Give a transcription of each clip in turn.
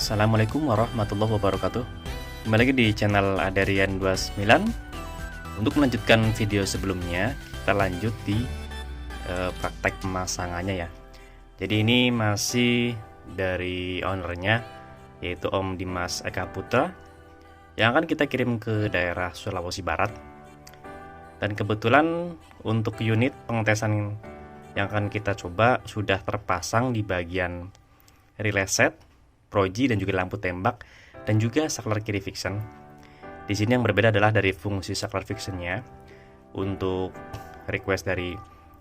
Assalamualaikum warahmatullahi wabarakatuh. Kembali lagi di channel Adarian29. Untuk melanjutkan video sebelumnya, kita lanjut di praktek pemasangannya ya. Jadi ini masih dari ownernya, yaitu Om Dimas Eka Putra, yang akan kita kirim ke daerah Sulawesi Barat. Dan kebetulan untuk unit pengetesan yang akan kita coba sudah terpasang di bagian relay set, proji, dan juga lampu tembak, dan juga saklar kiri fiction. Di sini yang berbeda adalah dari fungsi saklar fictionnya. Untuk request dari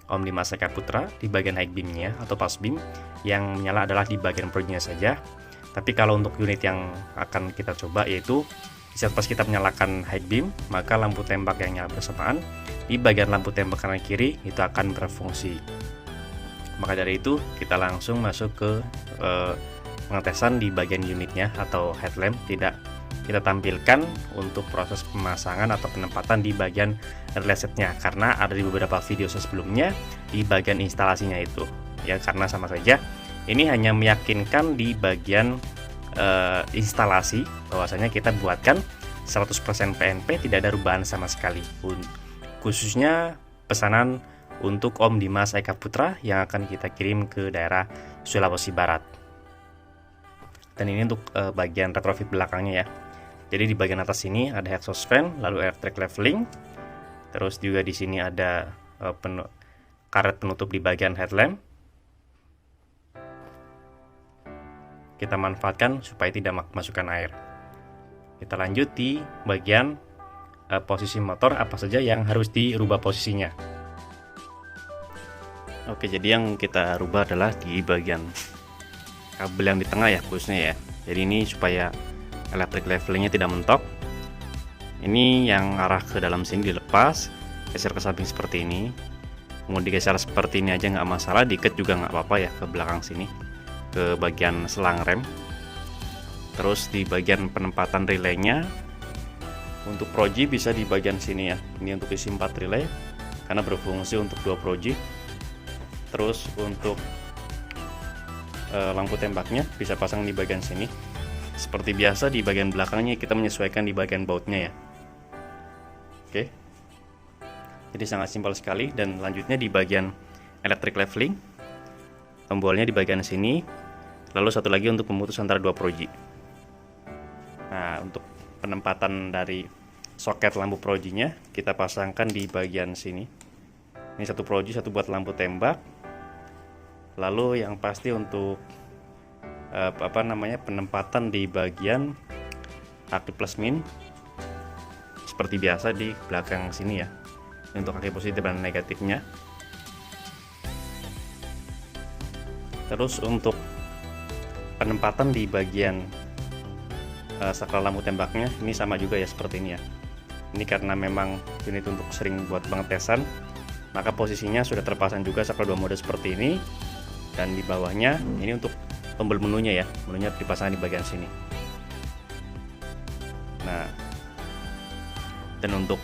Om Dimas Eka Putra di bagian high beamnya atau pass beam, yang menyala adalah di bagian projinya saja. Tapi kalau untuk unit yang akan kita coba, yaitu saat pas kita menyalakan high beam, maka lampu tembak yang nyala bersamaan di bagian lampu tembak kanan kiri itu akan berfungsi. Maka dari itu kita langsung masuk ke pengetesan di bagian unitnya atau headlamp. Tidak kita tampilkan untuk proses pemasangan atau penempatan di bagian relay setnya, karena ada di beberapa video sebelumnya di bagian instalasinya itu ya, karena sama saja ini hanya meyakinkan di bagian instalasi bahwasanya kita buatkan 100% PNP, tidak ada perubahan sama sekali, khususnya pesanan untuk Om Dimas Eka Putra yang akan kita kirim ke daerah Sulawesi Barat. Dan ini untuk bagian retrofit belakangnya ya. Jadi di bagian atas ini ada exhaust fan, lalu airtrack leveling, terus juga di sini ada karet penutup di bagian headlamp. Kita manfaatkan supaya tidak masukkan air. Kita lanjut di bagian posisi motor, apa saja yang harus dirubah posisinya. Oke, jadi yang kita rubah adalah di bagian kabel yang di tengah ya, khususnya ya. Jadi ini supaya electric levelingnya tidak mentok. Ini yang arah ke dalam sini dilepas, geser ke samping seperti ini. Mau digeser seperti ini aja nggak masalah, diikat juga nggak apa-apa ya ke belakang sini, ke bagian selang rem. Terus di bagian penempatan relaynya, untuk proji bisa di bagian sini ya. Ini untuk isi 4 relay karena berfungsi untuk 2 proji. Terus untuk lampu tembaknya bisa pasang di bagian sini. Seperti biasa di bagian belakangnya kita menyesuaikan di bagian bautnya ya. Oke. Jadi sangat simpel sekali. Dan lanjutnya di bagian electric leveling, tombolnya di bagian sini. Lalu satu lagi untuk memutus antara 2 proji. Nah, untuk penempatan dari soket lampu projinya kita pasangkan di bagian sini. Ini satu proji, satu buat lampu tembak. Lalu yang pasti untuk penempatan di bagian aktif plus min seperti biasa di belakang sini ya. Ini untuk aktif positif dan negatifnya. Terus untuk penempatan di bagian saklar lampu tembaknya ini sama juga ya, seperti ini ya. Ini karena memang unit untuk sering buat pengetesan, maka posisinya sudah terpasang juga saklar 2 mode seperti ini. Dan di bawahnya ini untuk tombol menunya ya, menunya dipasang di bagian sini. Nah, dan untuk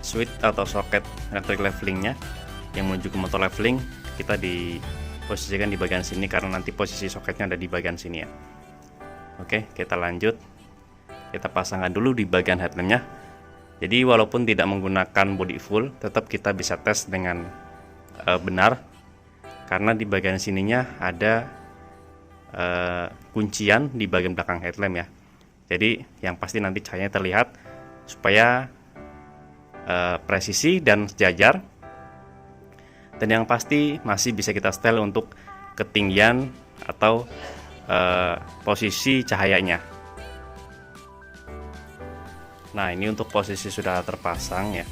switch atau soket electric levelingnya yang menuju ke motor leveling, kita diposisikan di bagian sini karena nanti posisi soketnya ada di bagian sini ya. Oke, kita lanjut. Kita pasangkan dulu di bagian headlampnya. Jadi walaupun tidak menggunakan body full, tetap kita bisa tes dengan benar, karena di bagian sininya ada kuncian di bagian belakang headlamp ya. Jadi yang pasti nanti cahayanya terlihat supaya presisi dan sejajar. Dan yang pasti masih bisa kita setel untuk ketinggian atau posisi cahayanya. Nah, ini untuk posisi sudah terpasang ya.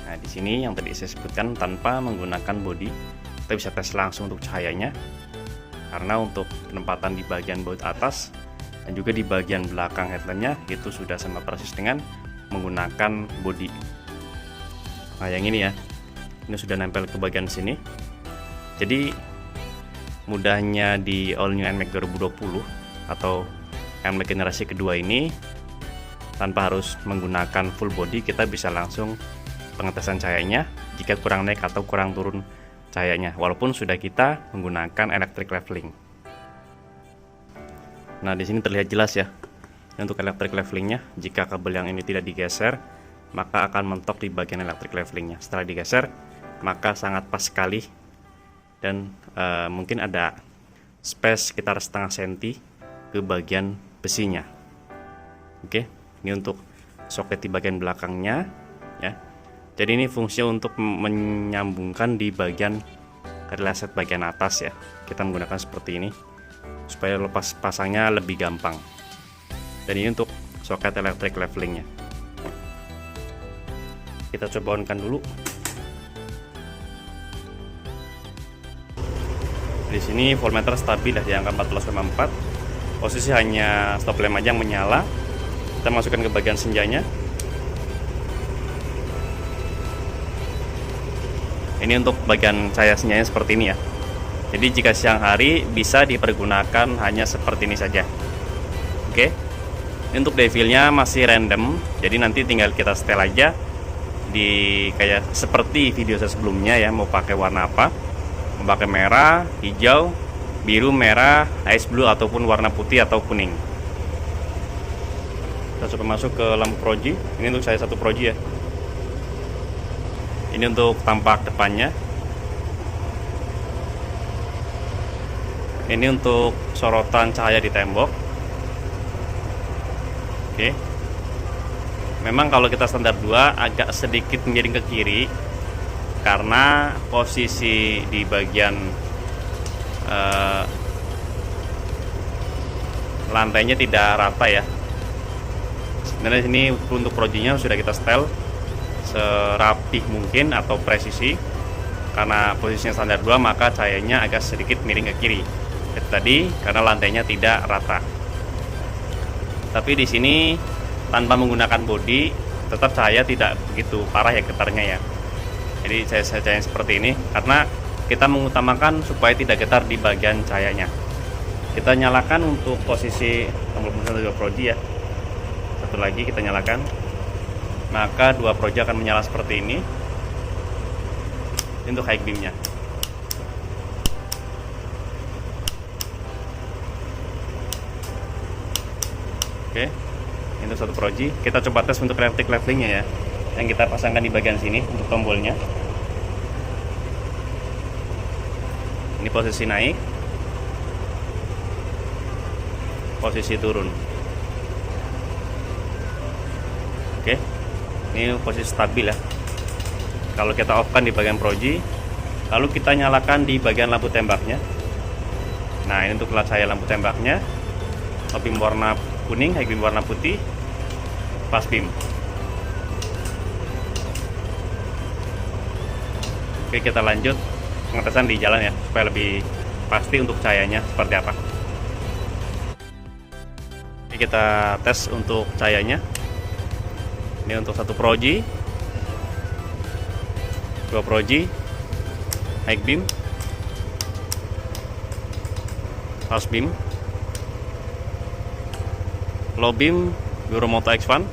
Nah, di sini yang tadi saya sebutkan tanpa menggunakan body, kita bisa tes langsung untuk cahayanya, karena untuk penempatan di bagian baut atas dan juga di bagian belakang headlampnya itu sudah sama persis dengan menggunakan body. Nah, yang ini ya, ini sudah nempel ke bagian sini. Jadi mudahnya di All New NMAX 2020 atau NMAX generasi kedua ini, tanpa harus menggunakan full body, kita bisa langsung pengetesan cahayanya jika kurang naik atau kurang turun cahayanya, walaupun sudah kita menggunakan electric leveling. Nah, di sini terlihat jelas ya. Untuk electric levelingnya, jika kabel yang ini tidak digeser, maka akan mentok di bagian electric levelingnya. Setelah digeser, maka sangat pas sekali, dan mungkin ada space sekitar setengah senti ke bagian besinya. Oke, ini untuk soket di bagian belakangnya ya. Jadi ini fungsinya untuk menyambungkan di bagian reset bagian atas ya. Kita menggunakan seperti ini supaya lepas pasangnya lebih gampang. Dan ini untuk soket electric levelingnya. Kita coba on-kan dulu. Di sini voltmeter stabil ya, di angka 14,4. Posisi hanya stop lamp aja yang menyala. Kita masukkan ke bagian senjanya. Ini untuk bagian cahaya senjanya seperti ini ya. Jadi jika siang hari bisa dipergunakan hanya seperti ini saja. Oke. Ini untuk devilnya masih random. Jadi nanti tinggal kita setel aja di kayak seperti video saya sebelumnya ya, mau pakai warna apa. Mau pakai merah, hijau, biru, merah, ice blue ataupun warna putih atau kuning. Kita coba masuk ke lampu proji. Ini untuk saya satu proji ya. Ini untuk tampak depannya. Ini untuk sorotan cahaya di tembok. Oke. Memang kalau kita standar 2 agak sedikit miring ke kiri karena posisi di bagian lantainya tidak rata ya. Sebenarnya ini untuk projinya sudah kita setel serapih mungkin atau presisi. Karena posisinya standar 2 maka cahayanya agak sedikit miring ke kiri. Itu tadi karena lantainya tidak rata. Tapi di sini tanpa menggunakan bodi tetap cahaya tidak begitu parah ya getarnya ya. Jadi saya cahaya seperti ini karena kita mengutamakan supaya tidak getar di bagian cahayanya. Kita nyalakan untuk posisi tombol penutup dua proji ya. Satu lagi kita nyalakan, maka dua proji akan menyala seperti ini. Ini untuk high beamnya. Oke, ini untuk satu proji. Kita coba tes untuk electric levelingnya ya, yang kita pasangkan di bagian sini untuk tombolnya. Ini posisi naik, posisi turun. Oke, ini posisi stabil ya. Kalau kita off kan di bagian proji, lalu kita nyalakan di bagian lampu tembaknya. Nah, ini untuk cahaya lampu tembaknya. Low beam warna kuning, high beam warna putih, fast beam. Oke, kita lanjut pengetesan di jalan ya, supaya lebih pasti untuk cahayanya seperti apa. Oke, kita tes untuk cahayanya. Ini untuk satu proji, dua proji, high beam, fast beam, low beam, Euromoto X1,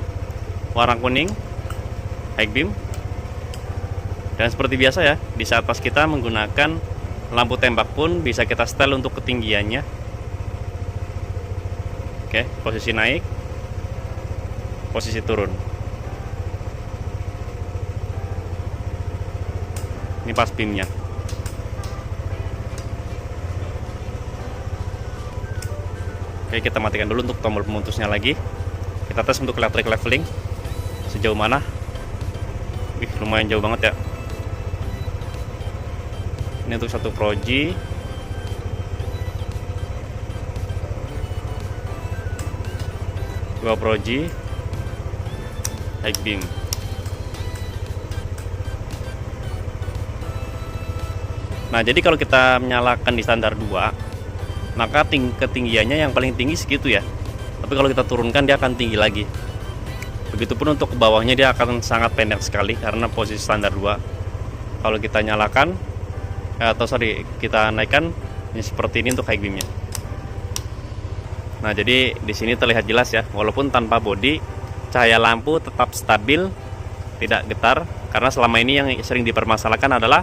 warna kuning, high beam. Dan seperti biasa ya, di saat pas kita menggunakan lampu tembak pun bisa kita setel untuk ketinggiannya. Oke, posisi naik, posisi turun. Ini pas beamnya. Oke, kita matikan dulu untuk tombol pemutusnya lagi. Kita tes untuk electric leveling sejauh mana. Wih, lumayan jauh banget ya. Ini untuk satu proji, dua proji, high beam. Nah, jadi kalau kita menyalakan di standar 2, maka ketinggiannya yang paling tinggi segitu ya. Tapi kalau kita turunkan dia akan tinggi lagi. Begitupun untuk ke bawahnya dia akan sangat pendek sekali karena posisi standar 2. Kalau kita nyalakan kita naikkan ini seperti ini untuk high beamnya. Nah, jadi di sini terlihat jelas ya, walaupun tanpa bodi, cahaya lampu tetap stabil, tidak getar. Karena selama ini yang sering dipermasalahkan adalah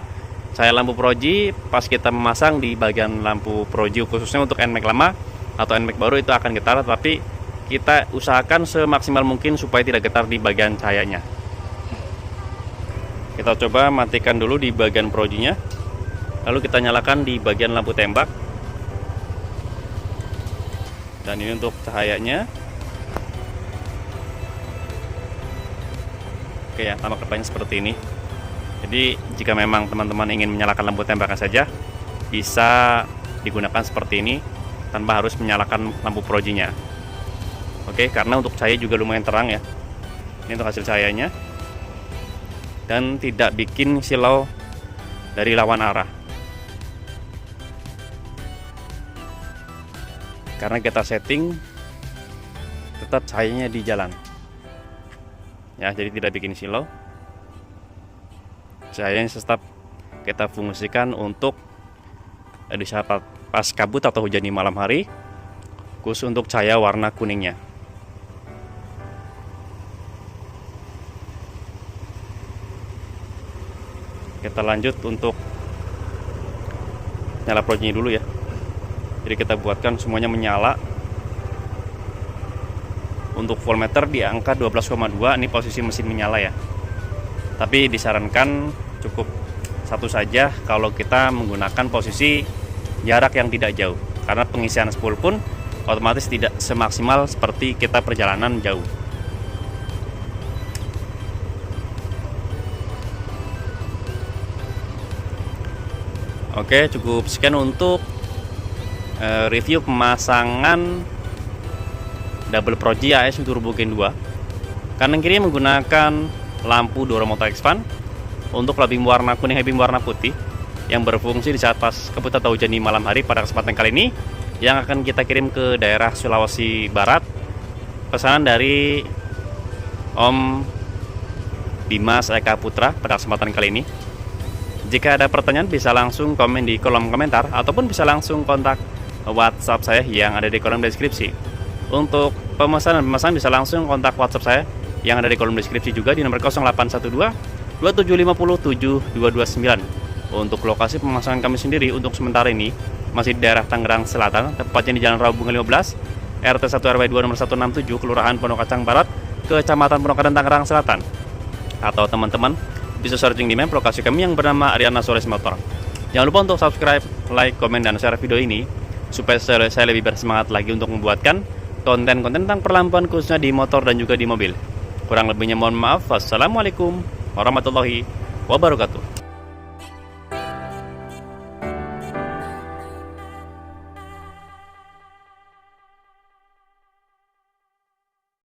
cahaya lampu proji pas kita memasang di bagian lampu proji khususnya untuk NMAX lama atau NMAX baru itu akan getar, tapi kita usahakan semaksimal mungkin supaya tidak getar di bagian cahayanya. Kita coba matikan dulu di bagian projinya, lalu kita nyalakan di bagian lampu tembak. Dan ini untuk cahayanya. Oke ya, tampak depannya seperti ini. Jadi jika memang teman-teman ingin menyalakan lampu tembaknya saja, bisa digunakan seperti ini tanpa harus menyalakan lampu projinya. Oke, karena untuk cahaya juga lumayan terang ya. Ini untuk hasil cahayanya. Dan tidak bikin silau dari lawan arah. Karena kita setting tetap cahayanya di jalan. Ya, jadi tidak bikin silau. Cahayanya tetap kita fungsikan untuk di saat pas kabut atau hujan di malam hari, khusus untuk cahaya warna kuningnya. Kita lanjut untuk nyala projinya dulu ya. Jadi kita buatkan semuanya menyala. Untuk voltmeter di angka 12,2, ini posisi mesin menyala ya. Tapi disarankan cukup satu saja kalau kita menggunakan posisi jarak yang tidak jauh, karena pengisian spool pun otomatis tidak semaksimal seperti kita perjalanan jauh. Oke, cukup sekian untuk review pemasangan double proji AS Turbo Gen 2. Kanan kiri menggunakan lampu dorong motor expand untuk beam warna kuning beam warna putih yang berfungsi di saat pas kabut atau hujan di malam hari. Pada kesempatan kali ini yang akan kita kirim ke daerah Sulawesi Barat, pesanan dari Om Dimas Eka Putra pada kesempatan kali ini. Jika ada pertanyaan bisa langsung komen di kolom komentar ataupun bisa langsung kontak WhatsApp saya yang ada di kolom deskripsi. Untuk pemesanan bisa langsung kontak WhatsApp saya yang ada di kolom deskripsi juga di nomor 0812 2750 7229. Untuk lokasi pemasangan kami sendiri untuk sementara ini masih di daerah Tangerang Selatan, tepatnya di Jalan Rawabunga 15, RT 1 RW 2 nomor 167, Kelurahan Pondok Kacang Barat, Kecamatan Pondok Kacang, Tangerang Selatan. Atau teman-teman bisa searching di map lokasi kami yang bernama Ariana Sores Motor. Jangan lupa untuk subscribe, like, komen, dan share video ini supaya saya lebih bersemangat lagi untuk membuatkan konten-konten tentang perlampuan khususnya di motor dan juga di mobil. Kurang lebihnya mohon maaf. Wassalamualaikum warahmatullahi wabarakatuh.